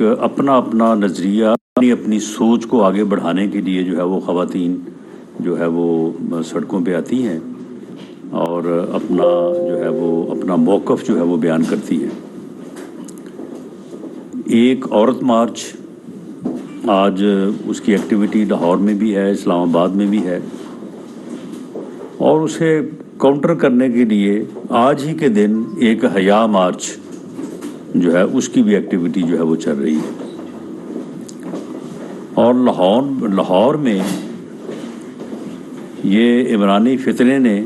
اپنا اپنا نظریہ اپنی اپنی سوچ کو آگے بڑھانے کے لیے جو ہے وہ خواتین جو ہے وہ سڑکوں پہ آتی ہیں اور اپنا جو ہے وہ اپنا موقف جو ہے وہ بیان کرتی ہیں۔ ایک عورت مارچ آج اس کی ایکٹیویٹی لاہور میں بھی ہے، اسلام آباد میں بھی ہے، اور اسے کاؤنٹر کرنے کے لیے آج ہی کے دن ایک حیا مارچ جو ہے اس کی بھی ایکٹیویٹی جو ہے وہ چل رہی ہے۔ اور لاہور میں یہ عمرانی فتنے نے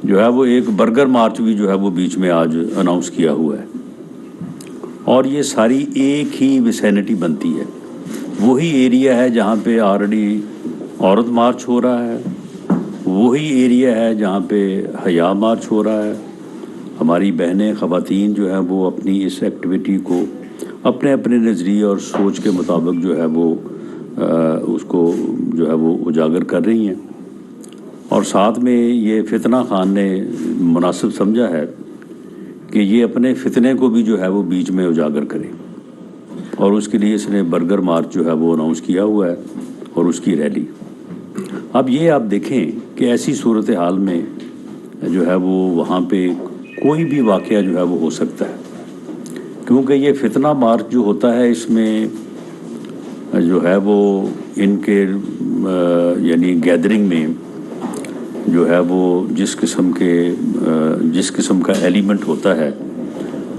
جو ہے وہ ایک برگر مارچ بھی جو ہے وہ بیچ میں آج اناؤنس کیا ہوا ہے، اور یہ ساری ایک ہی ویسینٹی بنتی ہے، وہی ایریا ہے جہاں پہ آلریڈی عورت مارچ ہو رہا ہے، وہی ایریا ہے جہاں پہ حیا مارچ ہو رہا ہے۔ ہماری بہنیں خواتین جو ہیں وہ اپنی اس ایکٹیویٹی کو اپنے اپنے نظریے اور سوچ کے مطابق جو ہے وہ اس کو جو ہے وہ اجاگر کر رہی ہیں، اور ساتھ میں یہ فتنہ خان نے مناسب سمجھا ہے کہ یہ اپنے فتنے کو بھی جو ہے وہ بیچ میں اجاگر کرے، اور اس کے لیے اس نے برگر مارچ جو ہے وہ اناؤنس کیا ہوا ہے اور اس کی ریلی۔ اب یہ آپ دیکھیں کہ ایسی صورتحال میں جو ہے وہ وہاں پہ کوئی بھی واقعہ جو ہے وہ ہو سکتا ہے، کیونکہ یہ فتنہ مارچ جو ہوتا ہے اس میں جو ہے وہ ان کے یعنی گیدرنگ میں جو ہے وہ جس قسم کا ایلیمنٹ ہوتا ہے،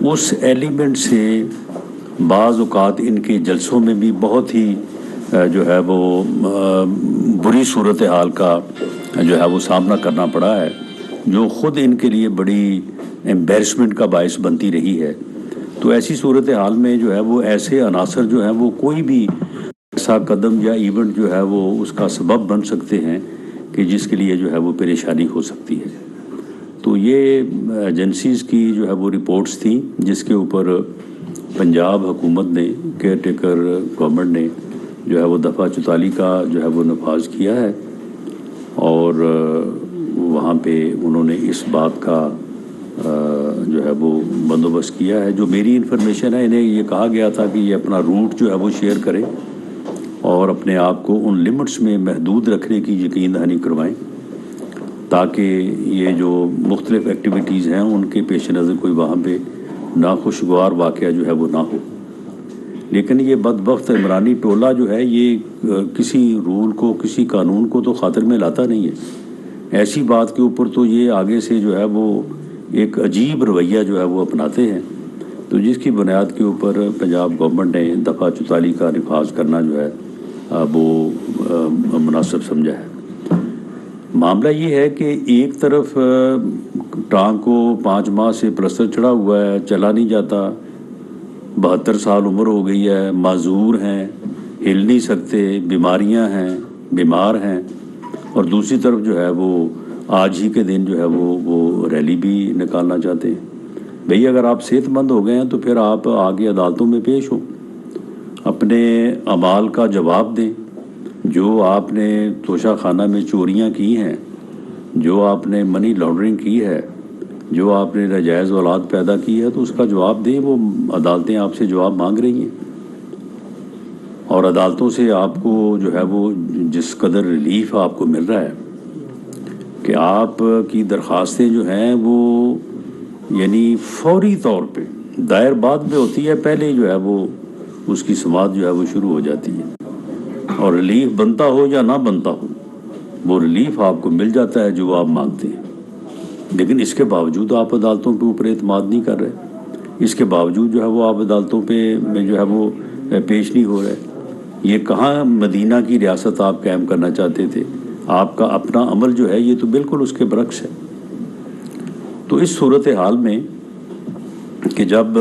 اس ایلیمنٹ سے بعض اوقات ان کے جلسوں میں بھی بہت ہی جو ہے وہ بری صورتحال کا جو ہے وہ سامنا کرنا پڑا ہے، جو خود ان کے لیے بڑی امبیرسمنٹ کا باعث بنتی رہی ہے۔ تو ایسی صورتحال میں جو ہے وہ ایسے عناصر جو ہیں وہ کوئی بھی ایسا قدم یا ایونٹ جو ہے وہ اس کا سبب بن سکتے ہیں کہ جس کے لیے جو ہے وہ پریشانی ہو سکتی ہے۔ تو یہ ایجنسیز کی جو ہے وہ رپورٹس تھیں جس کے اوپر پنجاب حکومت نے، کیئر ٹیکر گورنمنٹ نے جو ہے وہ دفعہ 44 کا جو ہے وہ نفاذ کیا ہے، اور وہاں پہ انہوں نے اس بات کا جو ہے وہ بندوبست کیا ہے۔ جو میری انفارمیشن ہے، انہیں یہ کہا گیا تھا کہ یہ اپنا روٹ جو ہے وہ شیئر کریں اور اپنے آپ کو ان لمٹس میں محدود رکھنے کی یقین دہانی کروائیں، تاکہ یہ جو مختلف ایکٹیویٹیز ہیں ان کے پیش نظر کوئی وہاں پہ ناخوشگوار واقعہ جو ہے وہ نہ ہو۔ لیکن یہ بدبخت عمرانی ٹولہ جو ہے یہ کسی رول کو، کسی قانون کو تو خاطر میں لاتا نہیں ہے، ایسی بات کے اوپر تو یہ آگے سے جو ہے وہ ایک عجیب رویہ جو ہے وہ اپناتے ہیں، تو جس کی بنیاد کے اوپر پنجاب گورنمنٹ نے دفعہ 44 کا نفاذ کرنا جو ہے وہ مناسب سمجھا ہے۔ معاملہ یہ ہے کہ ایک طرف ٹانگ کو 5 ماہ سے پلسٹر چڑھا ہوا ہے، چلا نہیں جاتا، 72 سال عمر ہو گئی ہے، معذور ہیں، ہل نہیں سکتے، بیماریاں ہیں، بیمار ہیں، اور دوسری طرف جو ہے وہ آج ہی کے دن جو ہے وہ ریلی بھی نکالنا چاہتے ہیں۔ بھئی اگر آپ صحت مند ہو گئے ہیں تو پھر آپ آگے عدالتوں میں پیش ہوں، اپنے اعمال کا جواب دیں، جو آپ نے توشہ خانہ میں چوریاں کی ہیں، جو آپ نے منی لانڈرنگ کی ہے، جو آپ نے ناجائز اولاد پیدا کی ہے، تو اس کا جواب دیں۔ وہ عدالتیں آپ سے جواب مانگ رہی ہیں، اور عدالتوں سے آپ کو جو ہے وہ جس قدر ریلیف آپ کو مل رہا ہے کہ آپ کی درخواستیں جو ہیں وہ یعنی فوری طور پہ دائر بعد میں ہوتی ہے، پہلے جو ہے وہ اس کی سماعت جو ہے وہ شروع ہو جاتی ہے، اور ریلیف بنتا ہو یا نہ بنتا ہو وہ ریلیف آپ کو مل جاتا ہے جو آپ مانگتے ہیں۔ لیکن اس کے باوجود آپ عدالتوں کے اوپر اعتماد نہیں کر رہے، اس کے باوجود جو ہے وہ آپ عدالتوں پہ میں جو ہے وہ پیش نہیں ہو رہے۔ یہ کہاں مدینہ کی ریاست آپ قائم کرنا چاہتے تھے؟ آپ کا اپنا عمل جو ہے یہ تو بالکل اس کے برعکس ہے۔ تو اس صورتحال میں کہ جب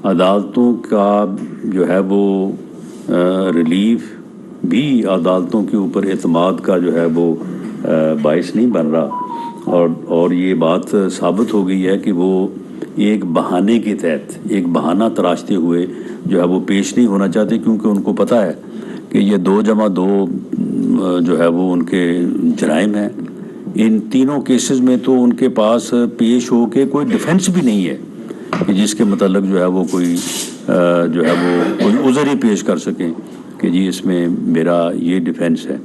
عدالتوں کا جو ہے وہ ریلیف بھی عدالتوں کے اوپر اعتماد کا جو ہے وہ باعث نہیں بن رہا، اور یہ بات ثابت ہو گئی ہے کہ وہ ایک بہانے کے تحت، ایک بہانہ تراشتے ہوئے جو ہے وہ پیش نہیں ہونا چاہتے، کیونکہ ان کو پتہ ہے کہ یہ 2+2 جو ہے وہ ان کے جرائم ہیں۔ ان تینوں کیسز میں تو ان کے پاس پیش ہو کے کوئی ڈیفنس بھی نہیں ہے کہ جس کے متعلق جو ہے وہ کوئی جو ہے وہ کوئی عذر ہی پیش کر سکیں کہ جی اس میں میرا یہ ڈیفینس ہے.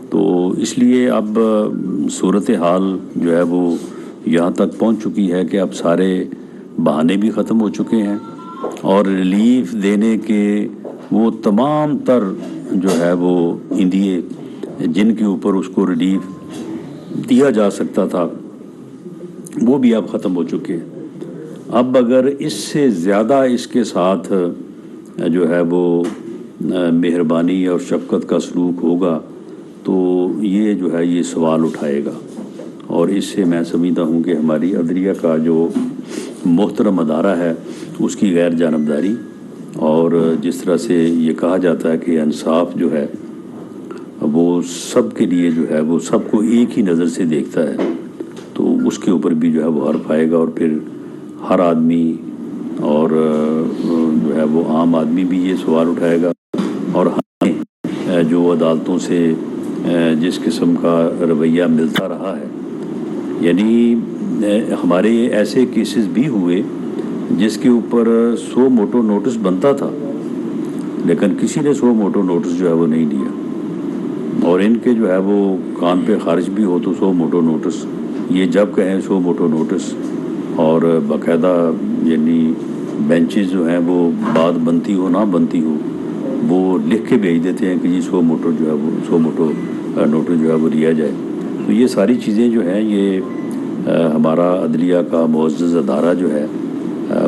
تو اس لیے اب صورتحال جو ہے وہ یہاں تک پہنچ چکی ہے کہ اب سارے بہانے بھی ختم ہو چکے ہیں اور ریلیف دینے کے وہ تمام تر جو ہے وہ اندیے جن کے اوپر اس کو ریلیف دیا جا سکتا تھا وہ بھی اب ختم ہو چکے ہیں. اب اگر اس سے زیادہ اس کے ساتھ جو ہے وہ مہربانی اور شفقت کا سلوک ہوگا تو یہ جو ہے یہ سوال اٹھائے گا. اور اس سے میں سمجھتا ہوں کہ ہماری عدلیہ کا جو محترم ادارہ ہے اس کی غیر جانبداری، اور جس طرح سے یہ کہا جاتا ہے کہ انصاف جو ہے وہ سب کے لیے جو ہے وہ سب کو ایک ہی نظر سے دیکھتا ہے، تو اس کے اوپر بھی جو ہے وہ حرف آئے گا. اور پھر ہر آدمی اور جو ہے وہ عام آدمی بھی یہ سوال اٹھائے گا. اور ہمیں جو عدالتوں سے جس قسم کا رویہ ملتا رہا ہے، یعنی ہمارے ایسے کیسز بھی ہوئے جس کے اوپر 100 موٹو نوٹس بنتا تھا لیکن کسی نے 100 موٹو نوٹس جو ہے وہ نہیں لیا، اور ان کے جو ہے وہ کان پہ خارج بھی ہو تو 100 موٹو نوٹس، یہ جب کہیں 100 موٹو نوٹس، اور باقاعدہ یعنی بینچز جو ہیں وہ بات بنتی ہو نہ بنتی ہو وہ لکھ کے بھیج دیتے ہیں کہ جی 100 موٹو جو ہے وہ 100 موٹو نوٹس جو ہے وہ لیا جائے. تو یہ ساری چیزیں جو ہیں یہ ہمارا عدلیہ کا معزز ادارہ جو ہے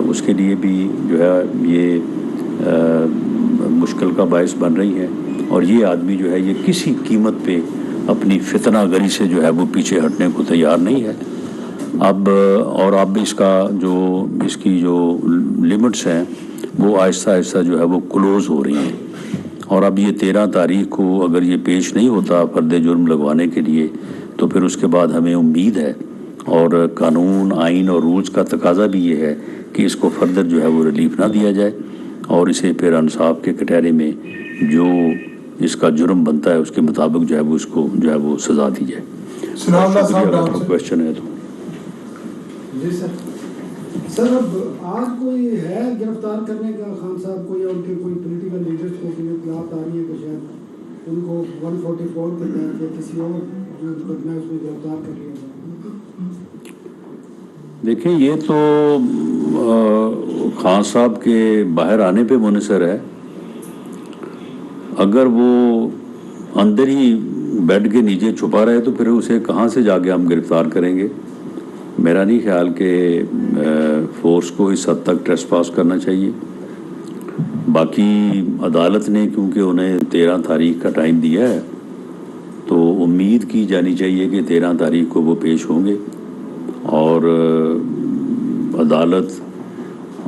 اس کے لیے بھی جو ہے یہ مشکل کا باعث بن رہی ہے. اور یہ آدمی جو ہے یہ کسی قیمت پہ اپنی فتنہ گری سے جو ہے وہ پیچھے ہٹنے کو تیار نہیں ہے. اب اس کی جو لمٹس ہیں وہ آہستہ آہستہ جو ہے وہ کلوز ہو رہی ہیں. اور اب یہ 13 تاریخ کو اگر یہ پیش نہیں ہوتا فرد جرم لگوانے کے لیے تو پھر اس کے بعد ہمیں امید ہے، اور قانون آئین اور رولز کا تقاضا بھی یہ ہے کہ اس کو فردر جو ہے وہ ریلیف نہ دیا جائے، اور اسے پھر انصاف کے کٹہرے میں جو اس کا جرم بنتا ہے اس کے مطابق جو ہے وہ اس کو جو ہے وہ سزا دی جائے. کوشچن ہے تو جی سر اب آج کوئی ہے گرفتار کرنے کا خان صاحب کو، یا ان کے کوئی پولیٹیکل لیڈرز کو کوئی اطلاعات آ رہی ہے کہ شاید ان کو 144 کے تحت یا کسی اور جو مقدمہ ہے اس میں گرفتار کر لیا جائے؟ دیکھیں یہ تو خان صاحب کے باہر آنے پہ منحصر ہے. اگر وہ اندر ہی بیڈ کے نیچے چھپا رہے تو پھر اسے کہاں سے جا کے ہم گرفتار کریں گے. میرا نہیں خیال کہ فورس کو اس حد تک ٹریس پاس کرنا چاہیے. باقی عدالت نے کیونکہ انہیں 13 تاریخ کا ٹائم دیا ہے تو امید کی جانی چاہیے کہ 13 تاریخ کو وہ پیش ہوں گے، اور عدالت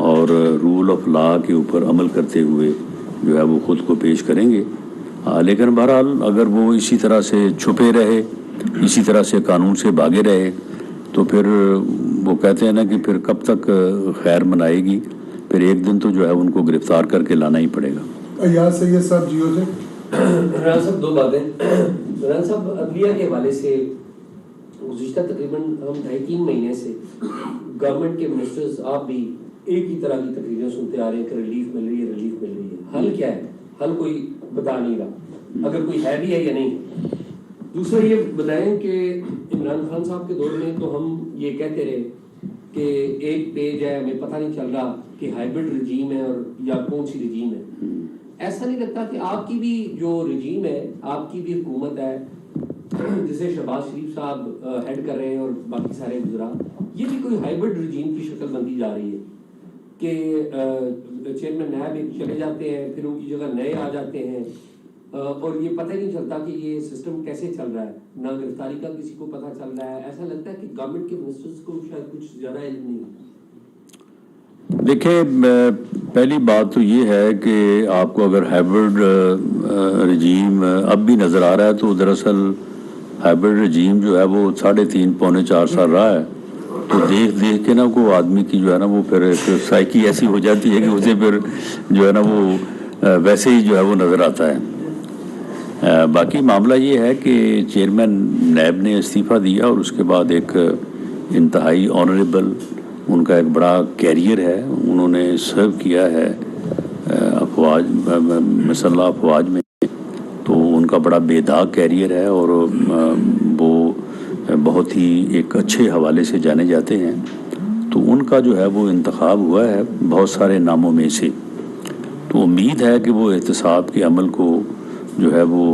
اور رول آف لا کے اوپر عمل کرتے ہوئے جو ہے وہ خود کو پیش کریں گے. لیکن بہرحال اگر وہ اسی طرح سے چھپے رہے، اسی طرح سے قانون سے بھاگے رہے تو پھر وہ کہتے ہیں نا کہ پھر کب تک خیر منائے گی، پھر ایک دن تو جو ہے ان کو گرفتار کر کے لانا ہی پڑے گا. یہاں سے یہ سب جیو سے عمران صاحب 2 باتیں. عمران صاحب عدلیہ کے حوالے سے گزشتہ تقریباً ہم 2.5-3 مہینے سے گورنمنٹ کے منسٹرز آپ بھی ایک ہی طرح کی تقریریں سنتے آ رہے ہیں کہ ریلیف مل رہی ہے، ریلیف مل رہی ہے. حل کیا ہے؟ حل کوئی بتا نہیں رہا، اگر کوئی ہے بھی ہے یا نہیں. دوسرا یہ بتائیں کہ عمران خان صاحب کے دور میں تو ہم یہ کہتے رہے کہ ایک پیج ہے، ہمیں پتہ نہیں چل رہا کہ ہائبرڈ رجیم ہے اور یا کون سی رجیم ہے. ایسا نہیں لگتا کہ آپ کی بھی جو رجیم ہے، آپ کی بھی حکومت ہے جسے شہباز شریف صاحب ہیڈ کر رہے ہیں اور باقی سارے وزراء، یہ بھی کوئی ہائبرڈ رجیم کی شکل بنتی جا رہی ہے کہ چیئرمین نائب چلے جاتے ہیں، پھر ان کی جگہ نئے آ جاتے ہیں، اور یہ پتہ ہی نہیں چلتا کہ یہ سسٹم کیسے چل رہا ہے. نہ گرفتاری کا کسی کو پتہ چل رہا ہے. ایسا لگتا ہے کہ گورنمنٹ کے منسٹرز کو شاید کچھ زیادہ علم نہیں. دیکھیں پہلی بات تو یہ ہے کہ آپ کو اگر ہائبرڈ رجیم اب بھی نظر آ رہا ہے تو دراصل ہائبرڈ رجیم جو ہے وہ 3.5-4 سال رہا ہے. تو دیکھ کے نا کو آدمی کی جو ہے نا وہ پھر ایک سائیکی ایسی ہو جاتی ہے کہ اسے پھر جو ہے نا وہ ویسے ہی جو ہے وہ نظر آتا ہے. باقی معاملہ یہ ہے کہ چیئرمین نیب نے استعفیٰ دیا اور اس کے بعد ایک انتہائی آنریبل ان کا ایک بڑا کیریئر ہے، انہوں نے سرو کیا ہے مسلح افواج میں، تو ان کا بڑا بے داغ کیریئر ہے اور وہ بہت ہی ایک اچھے حوالے سے جانے جاتے ہیں. تو ان کا جو ہے وہ انتخاب ہوا ہے بہت سارے ناموں میں سے. تو امید ہے کہ وہ احتساب کے عمل کو جو ہے وہ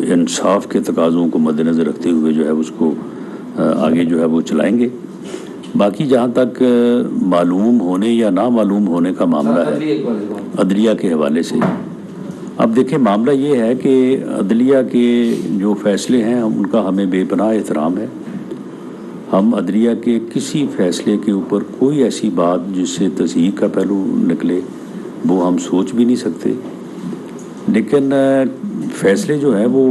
انصاف کے تقاضوں کو مد نظر رکھتے ہوئے جو ہے اس کو آگے جو ہے وہ چلائیں گے. باقی جہاں تک معلوم ہونے یا نہ معلوم ہونے کا معاملہ ہے عدلیہ کے حوالے سے، اب دیکھیں معاملہ یہ ہے کہ عدلیہ کے جو فیصلے ہیں ان کا ہمیں بے پناہ احترام ہے. ہم عدلیہ کے کسی فیصلے کے اوپر کوئی ایسی بات جس سے تصحیح کا پہلو نکلے وہ ہم سوچ بھی نہیں سکتے. لیکن فیصلے جو ہیں وہ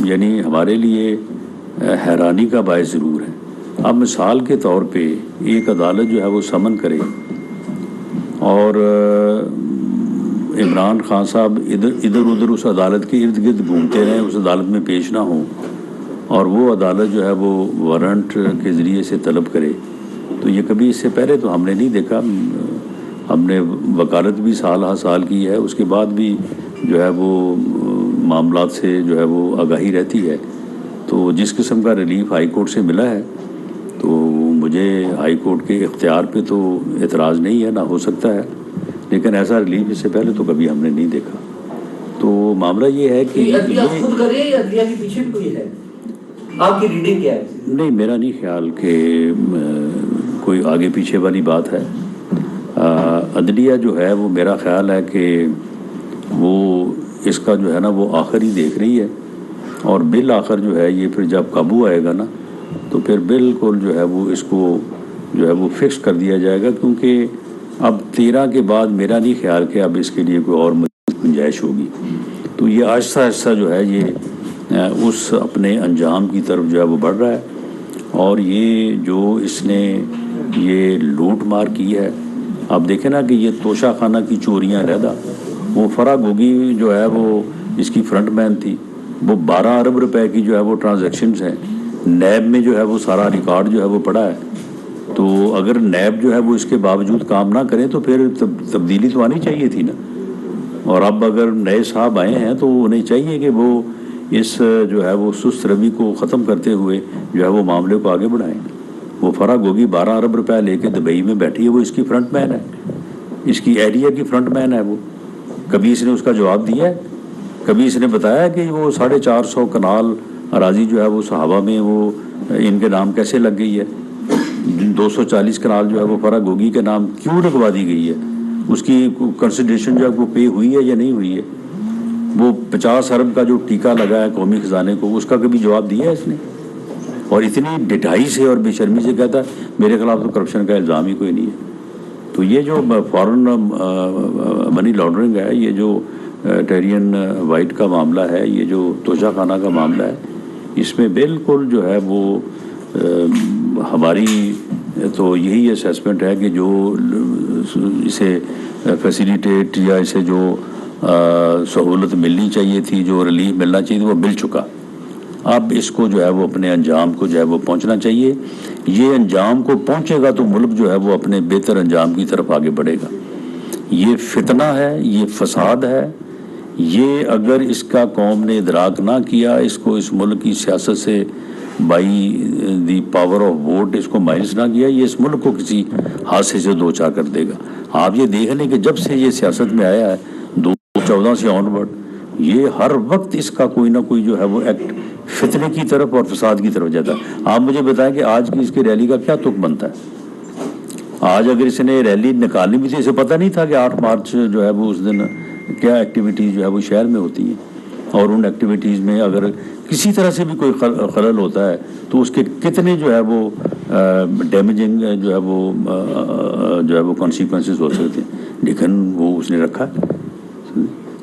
یعنی ہمارے لیے حیرانی کا باعث ضرور ہے. اب مثال کے طور پہ ایک عدالت جو ہے وہ سمن کرے اور عمران خان صاحب ادھر ادھر اس عدالت کے ارد گرد گھومتے رہیں، اس عدالت میں پیش نہ ہوں، اور وہ عدالت جو ہے وہ وارنٹ کے ذریعے سے طلب کرے. تو یہ کبھی اس سے پہلے تو ہم نے نہیں دیکھا. ہم نے وکالت بھی سال ہر سال کی ہے، اس کے بعد بھی جو ہے وہ معاملات سے جو ہے وہ آگاہی رہتی ہے. تو جس قسم کا ریلیف ہائی کورٹ سے ملا ہے تو مجھے ہائی کورٹ کے اختیار پہ تو اعتراض نہیں ہے، نہ ہو سکتا ہے، لیکن ایسا ریلیف اس سے پہلے تو کبھی ہم نے نہیں دیکھا. تو معاملہ یہ ہے کہ عدلیہ خود کرے یا عدلیہ کے پیچھے بھی کوئی ہے؟ آپ کی ریڈنگ کیا ہے؟ نہیں، میرا نہیں خیال کہ کوئی آگے پیچھے والی بات ہے. عدلیہ جو ہے وہ میرا خیال ہے کہ وہ اس کا جو ہے نا وہ آخر ہی دیکھ رہی ہے، اور بالآخر جو ہے یہ پھر جب قابو آئے گا نا تو پھر بالکل جو ہے وہ اس کو جو ہے وہ فکس کر دیا جائے گا. کیونکہ اب 13 کے بعد میرا نہیں خیال کہ اب اس کے لیے کوئی اور گنجائش ہوگی. تو یہ آہستہ آہستہ جو ہے یہ اس اپنے انجام کی طرف جو ہے وہ بڑھ رہا ہے. اور یہ جو اس نے یہ لوٹ مار کی ہے، آپ دیکھیں نا کہ یہ توشہ خانہ کی چوریاں علیحدہ، وہ فرا گوگی جو ہے وہ اس کی فرنٹ مین تھی، وہ 12 ارب روپے کی جو ہے وہ ٹرانزیکشنز ہیں. نیب میں جو ہے وہ سارا ریکارڈ جو ہے وہ پڑا ہے. تو اگر نیب جو ہے وہ اس کے باوجود کام نہ کریں تو پھر تبدیلی تو آنی چاہیے تھی نا. اور اب اگر نئے صاحب آئے ہیں تو انہیں چاہیے کہ وہ اس جو ہے وہ سست روی کو ختم کرتے ہوئے جو ہے وہ معاملے کو آگے بڑھائیں. وہ فرا گوگی 12 ارب روپے لے کے دبئی میں بیٹھی ہے، وہ اس کی فرنٹ مین ہے، اس کی ایریا کی فرنٹ مین ہے. وہ کبھی اس نے اس کا جواب دیا ہے؟ کبھی اس نے بتایا کہ وہ 450 کنال اراضی جو ہے وہ صحابہ میں وہ ان کے نام کیسے لگ گئی ہے؟ 240 کنال جو ہے وہ فرا گوگی کے نام کیوں لگوا دی گئی ہے؟ اس کی کنسیڈریشن جو ہے وہ پے ہوئی ہے یا نہیں ہوئی ہے؟ وہ 50 ارب کا جو ٹیکہ لگا ہے قومی خزانے کو، اس کا کبھی جواب دیا ہے اس نے؟ اور اتنی ڈٹائی سے اور بے شرمی سے کہتا ہے میرے خلاف تو کرپشن کا الزام ہی کوئی نہیں ہے. تو یہ جو فارن منی لانڈرنگ ہے، یہ جو ٹیرین وائٹ کا معاملہ ہے، یہ جو توشہ خانہ کا معاملہ ہے، اس میں بالکل جو ہے وہ ہماری تو یہی اسیسمنٹ ہے کہ جو اسے فیسیلیٹیٹ یا اسے جو سہولت ملنی چاہیے تھی، جو ریلیف ملنا چاہیے تھی، وہ مل چکا. اب اس کو جو ہے وہ اپنے انجام کو جو ہے وہ پہنچنا چاہیے. یہ انجام کو پہنچے گا تو ملک جو ہے وہ اپنے بہتر انجام کی طرف آگے بڑھے گا. یہ فتنہ ہے، یہ فساد ہے، یہ اگر اس کا قوم نے ادراک نہ کیا، اس کو اس ملک کی سیاست سے by the power of vote اس کو مائنس نہ کیا، یہ اس ملک کو کسی حادثے سے دو چار کر دے گا. آپ یہ دیکھ لیں کہ جب سے یہ سیاست میں آیا ہے 2014 سے آن ورڈ، یہ ہر وقت اس کا کوئی نہ کوئی جو ہے وہ ایکٹ فتنے کی طرف اور فساد کی طرف جاتا ہے. آپ مجھے بتائیں کہ آج کی اس کی ریلی کا کیا تک بنتا ہے؟ آج اگر اس نے ریلی نکالنی بھی تھی، اسے پتہ نہیں تھا کہ 8 مارچ جو ہے وہ اس دن کیا ایکٹیویٹیز جو ہے وہ شہر میں ہوتی ہیں، اور ان ایکٹیویٹیز میں اگر کسی طرح سے بھی کوئی خلل ہوتا ہے تو اس کے کتنے جو ہے وہ ڈیمیجنگ جو ہے وہ کانسیکوینسز ہو سکتے ہیں. لیکن وہ اس نے رکھا.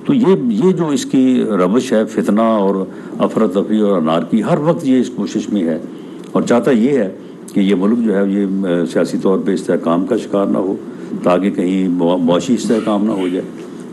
تو یہ جو اس کی روش ہے فتنہ اور افراتفری اور انارکی، ہر وقت یہ اس کوشش میں ہے اور چاہتا یہ ہے کہ یہ ملک جو ہے یہ سیاسی طور پہ استحکام کا شکار نہ ہو، تاکہ کہیں معاشی استحکام نہ ہو جائے.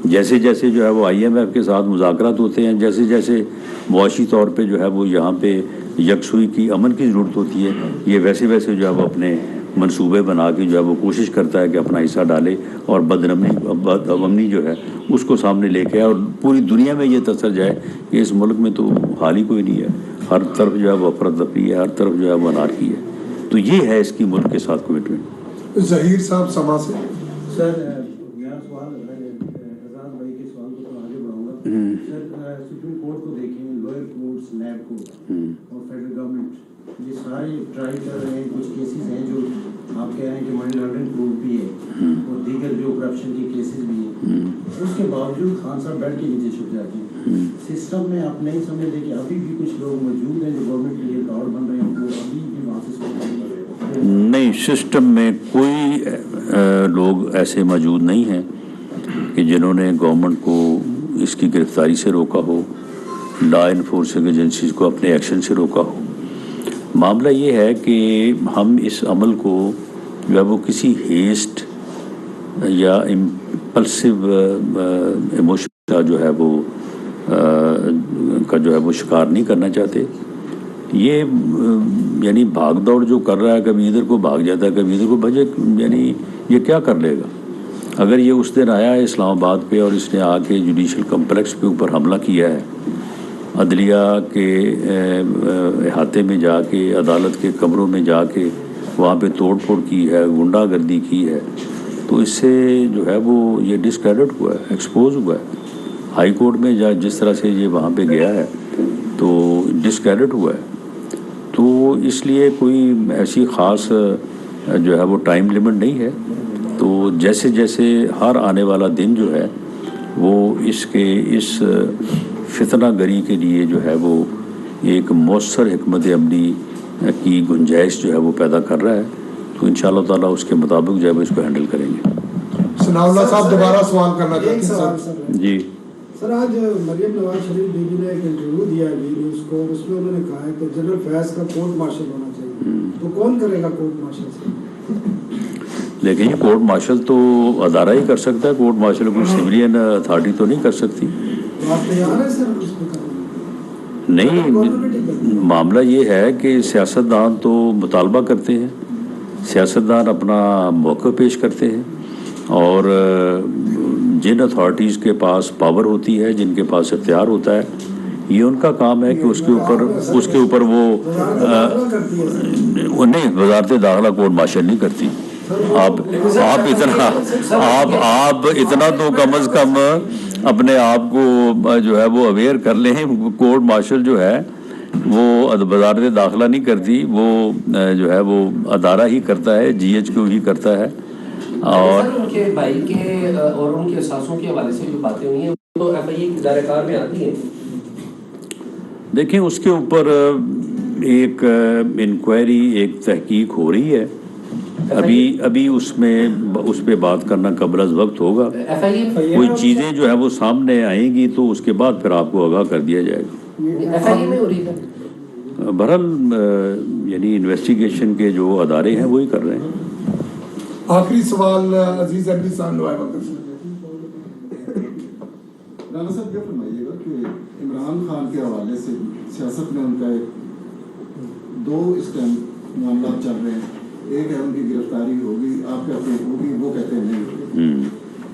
جیسے جیسے جو ہے وہ IMF کے ساتھ مذاکرات ہوتے ہیں، جیسے جیسے معاشی طور پہ جو ہے وہ یہاں پہ یکسوئی کی امن کی ضرورت ہوتی ہے، یہ ویسے ویسے جو ہے وہ اپنے منصوبے بنا کے جو ہے وہ کوشش کرتا ہے کہ اپنا حصہ ڈالے اور بدامنی جو ہے اس کو سامنے لے کے آئے، اور پوری دنیا میں یہ تاثر جائے کہ اس ملک میں تو حال ہی کوئی نہیں ہے، ہر طرف جو ہے وہ افراتفری ہے، ہر طرف جو ہے وہ انارکی ہے. تو یہ ہے اس کی ملک کے ساتھ کمٹمنٹ. ظہیر صاحب سما سے. سر یہاں سوال اعزاز بھائی کے سوال کو تو آگے بڑھاؤں گا. سر سپریم کورٹ کو دیکھیں، لوئر کورٹس، نیب کورٹ اور فیڈرل گورنمنٹ یہ سارے ٹرائی کر رہے ہیں. کچھ کیسز ہیں جو آپ کہہ رہے ہیں کہ منی لانڈرنگ پروف بھی ہے اور دیگر جو کرپشن کے کیسز بھی ہیں. اس کے باوجود خان صاحب بیٹھ کے نیچے چھپ جاتے ہیں. سسٹم میں آپ نہیں سمجھتے کہ ابھی بھی کچھ لوگ موجود ہیں جو گورنمنٹ کے لیے کارڈ بن رہے ہیں، وہ ابھی بھی وہاں سے کر رہے ہیں؟ نہیں، سسٹم میں کوئی لوگ ایسے موجود نہیں ہیں کہ جنہوں نے گورنمنٹ کو اس کی گرفتاری سے روکا ہو، لا انفورسنگ ایجنسیز کو اپنے ایکشن سے روکا ہو. معاملہ یہ ہے کہ ہم اس عمل کو جو ہے وہ کسی ہیسٹ یا امپلسو ایموشن کا جو ہے وہ شکار نہیں کرنا چاہتے. یہ یعنی بھاگ دوڑ جو کر رہا ہے، کبھی ادھر کو بھاگ جاتا ہے، کبھی ادھر کو بجے، یعنی یہ کیا کر لے گا؟ اگر یہ اس دن آیا ہے اسلام آباد پہ اور اس نے آ کے جوڈیشل کمپلیکس کے اوپر حملہ کیا ہے، عدلیہ کے احاطے میں جا کے، عدالت کے کمروں میں جا کے وہاں پہ توڑ پھوڑ کی ہے، غنڈہ گردی کی ہے، تو اس سے جو ہے وہ یہ ڈسکریڈٹ ہوا ہے، ایکسپوز ہوا ہے. ہائی کورٹ میں جس طرح سے یہ وہاں پہ گیا ہے تو ڈسکریڈٹ ہوا ہے. تو اس لیے کوئی ایسی خاص جو ہے وہ ٹائم لیمٹ نہیں ہے. تو جیسے جیسے ہر آنے والا دن جو ہے وہ اس فتنہ گری کے لیے جو ہے وہ ایک مؤثر حکمت عملی کی گنجائش جو ہے وہ پیدا کر رہا ہے. تو انشاءاللہ تعالیٰ اس کے مطابق جو ہے وہ اس کو ہینڈل کریں گے. ثناء اللہ صاحب دوبارہ سوال کرنا ایک چاہتے ہیں سوال سر. سر. جی سر آج مریم نواز شریف بیوی نے ایک انٹرویو دیا ہے وی نیوز کو، اس میں انہوں نے کہا ہے کہ جنرل فیض کا کورٹ مارشل ہونا چاہیے. تو کون کرے گا کورٹ مارشل سے؟ لیکن یہ کورٹ مارشل تو ادارہ ہی کر سکتا ہے، کورٹ مارشل کوئی سویلین اتھارٹی تو نہیں کر سکتی. تو آپ تیار ہیں سر اس پہ کرنے؟ نہیں، معاملہ یہ ہے کہ سیاستدان تو مطالبہ کرتے ہیں، سیاستدان اپنا موقع پیش کرتے ہیں، اور جن اتھارٹیز کے پاس پاور ہوتی ہے، جن کے پاس اختیار ہوتا ہے، یہ ان کا کام ہے کہ اس کے اوپر وہ نہیں، وزارت داخلہ کورٹ مارشل نہیں کرتی. آپ اتنا تو کم از کم اپنے آپ کو جو ہے وہ اویئر کر لیں. کورٹ مارشل جو ہے وہ وزارت داخلہ نہیں کرتی، وہ جو ہے وہ ادارہ ہی کرتا ہے، جی ایچ کیو ہی کرتا ہے. اور ان کے بھائی کے اور ان کے احساسوں کے حوالے سے جو باتیں ہوئی ہیں وہ تو ایف آئی اے کی دائرہ کار میں آتی ہیں. دیکھیں، اس کے اوپر ایک انکوائری، ایک تحقیق ہو رہی ہے. ابھی اس پہ بات کرنا قبل از وقت ہوگا. کوئی چیزیں جو ہے وہ سامنے آئیں گی تو اس کے بعد پھر آپ کو آگاہ کر دیا جائے گا. ایف آئی اے میں ہو رہی ہے. بہرحال یعنی انویسٹیگیشن کے جو ادارے ہیں وہی کر رہے ہیں. آخری سوال عزیز احمد صاحب لوائے وقت سے. رانا صاحب یہ فرمائیے گا کہ عمران خان کے حوالے سے سیاست میں ان کا دو اس ٹائم معاملات چل رہے ہیں. ایک ہے ان کی گرفتاری ہوگی، آپ کہتے ہیں ہوگی، وہ کہتے ہیں نہیں ہوگی.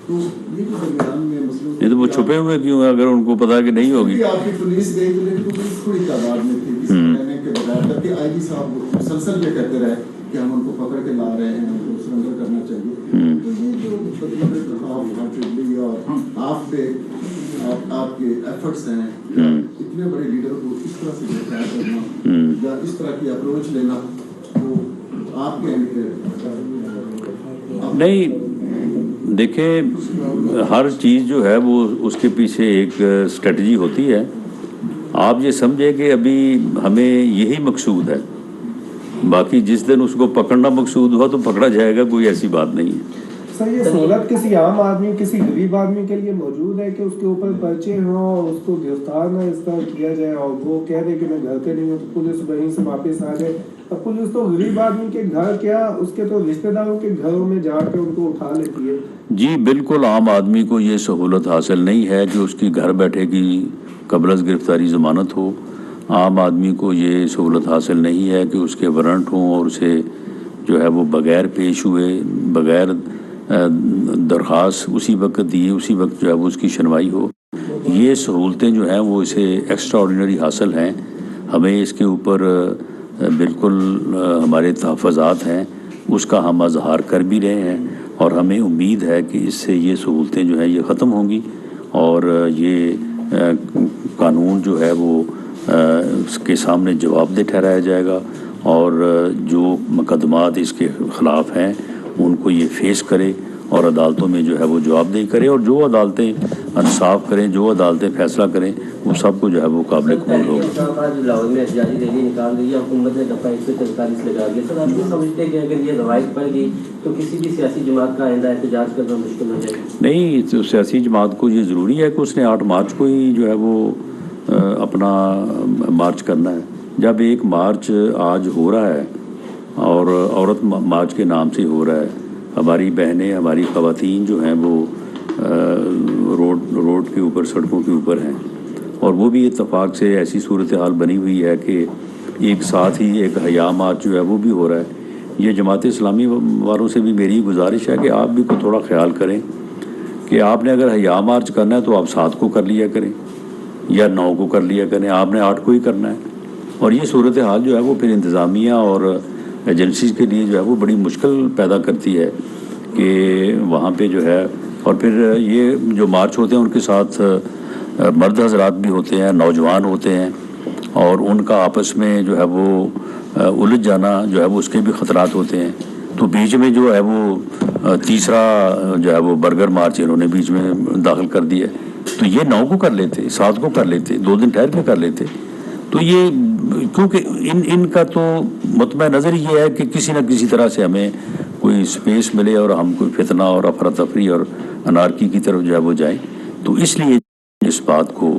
تو یہ جو درمیان میں مسئلہ، نہیں تو وہ چھپے ہوئے کیوں ہیں اگر ان کو پتا کہ نہیں ہوگی؟ آپ کی پولیس گئی تو لیکن وہ تھوڑی تعداد میں تھی کسی کہنے کے بغیر، جبکہ آئی جی صاحب مسلسل یہ کہتے رہے کہ ہم ان کو پکڑ کے لا رہے ہیں، ہم کو سرنڈر کرنا چاہیے. تو یہ جو اور آپ پہ آپ کے ایفرٹس ہیں، اتنے بڑے لیڈر کو اس طرح سے گرفتار کرنا یا اس طرح کی اپروچ لینا، وہ آپ کے نہیں، دیکھیں، ہر چیز جو ہے وہ اس کے پیچھے ایک اسٹریٹجی ہوتی ہے. آپ یہ سمجھیں کہ ابھی ہمیں یہی مقصود ہے، باقی جس دن اس کو پکڑنا مقصود ہوا تو پکڑا جائے گا، کوئی ایسی بات نہیں ہے. سر یہ سہولت کسی عام آدمی، کسی غریب آدمی کے لیے موجود ہے کہ اس کے اوپر پرچے ہوں اور اس کو گرفتار نہ اس طرح کیا جائے اور وہ کہہ دے کہ میں گھر پہ نہیں ہوں تو پولیس وہیں سے واپس آ جائے؟ اب پولیس تو غریب آدمی کے گھر کیا، اس کے تو رشتہ داروں کے گھروں میں جا کے ان کو اٹھا لیتی ہے. جی بالکل، عام آدمی کو یہ سہولت حاصل نہیں ہے کہ اس کی گھر بیٹھے کی قبل از گرفتاری ضمانت ہو. عام آدمی کو یہ سہولت حاصل نہیں ہے کہ اس کے وارنٹ ہوں اور اسے جو ہے وہ بغیر پیش ہوئے، بغیر درخواست اسی وقت دیے، اسی وقت جو ہے وہ اس کی سنوائی ہو. یہ سہولتیں جو ہیں وہ اسے ایکسٹرا آرڈینری حاصل ہیں. ہمیں اس کے اوپر بالکل ہمارے تحفظات ہیں، اس کا ہم اظہار کر بھی رہے ہیں، اور ہمیں امید ہے کہ اس سے یہ سہولتیں جو ہیں یہ ختم ہوں گی، اور یہ قانون جو ہے وہ اس کے سامنے جواب دہ ٹھہرایا جائے گا، اور جو مقدمات اس کے خلاف ہیں ان کو یہ فیس کرے اور عدالتوں میں جو ہے وہ جواب دہی کرے، اور جو عدالتیں انصاف کریں، جو عدالتیں فیصلہ کریں، وہ سب کو جو ہے وہ قابل قبول ہوگا. لاہور میں احتجاجی ریلی نکال دی ہے، حکومت نے دفعہ 143 لگا دیا. سر آپ یہ سمجھتے ہیں کہ اگر یہ روایت پڑ گئی تو کسی بھی سیاسی جماعت کا آئندہ احتجاج کرنا مشکل ہو جائے گا؟ نہیں، تو سیاسی جماعت کو یہ ضروری ہے کہ اس نے 8 مارچ کو ہی جو ہے وہ اپنا مارچ کرنا ہے. جب ایک مارچ آج ہو رہا ہے اور عورت مارچ کے نام سے ہو رہا ہے، ہماری بہنیں، ہماری خواتین جو ہیں وہ روڈ کے اوپر، سڑکوں کے اوپر ہیں، اور وہ بھی اتفاق سے ایسی صورتحال بنی ہوئی ہے کہ ایک ساتھ ہی ایک حیا مارچ جو ہے وہ بھی ہو رہا ہے. یہ جماعت اسلامی والوں سے بھی میری گزارش ہے کہ آپ بھی کو تھوڑا خیال کریں کہ آپ نے اگر حیا مارچ کرنا ہے تو آپ 7 کو کر لیا کریں یا 9 کو کر لیا کریں، آپ نے 8 کو ہی کرنا ہے. اور یہ صورتحال جو ہے وہ پھر انتظامیہ اور ایجنسیز کے لیے جو ہے وہ بڑی مشکل پیدا کرتی ہے کہ وہاں پہ جو ہے، اور پھر یہ جو مارچ ہوتے ہیں ان کے ساتھ مرد حضرات بھی ہوتے ہیں، نوجوان ہوتے ہیں، اور ان کا آپس میں جو ہے وہ الجھ جانا جو ہے وہ اس کے بھی خطرات ہوتے ہیں. تو بیچ میں جو ہے وہ تیسرا جو ہے وہ برگر مارچ انہوں نے بیچ میں داخل کر دیا. تو یہ 9 کو کر لیتے، 7 کو کر لیتے، 2 دن ٹھہر کے کر لیتے. تو یہ کیونکہ ان کا تو مطمع نظر یہ ہے کہ کسی نہ کسی طرح سے ہمیں کوئی سپیس ملے اور ہم کوئی فتنہ اور افراتفری اور انارکی کی طرف جو ہے وہ جائیں. تو اس لیے اس بات کو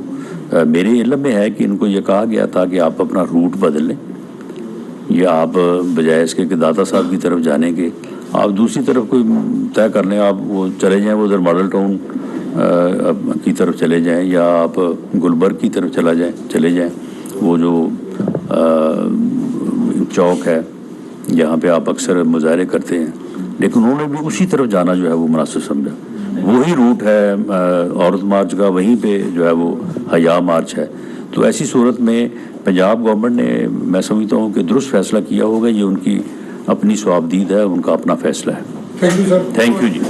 میرے علم میں ہے کہ ان کو یہ کہا گیا تھا کہ آپ اپنا روٹ بدل لیں، یا آپ بجائے اس کے کہ داتا صاحب کی طرف جانے کے آپ دوسری طرف کوئی طے کر لیں، آپ وہ چلے جائیں، وہ ادھر ماڈل ٹاؤن کی طرف چلے جائیں، یا آپ گلبرگ کی طرف چلے جائیں، وہ جو چوک ہے جہاں پہ آپ اکثر مظاہرے کرتے ہیں. لیکن انہوں نے بھی اسی طرف جانا جو ہے وہ مناسب سمجھا. وہی روٹ ہے عورت مارچ کا، وہیں پہ جو ہے وہ حیا مارچ ہے. تو ایسی صورت میں پنجاب گورنمنٹ نے، میں سمجھتا ہوں کہ درست فیصلہ کیا ہوگا. یہ ان کی اپنی صوابدید ہے، ان کا اپنا فیصلہ ہے. Thank you sir. Thank you G.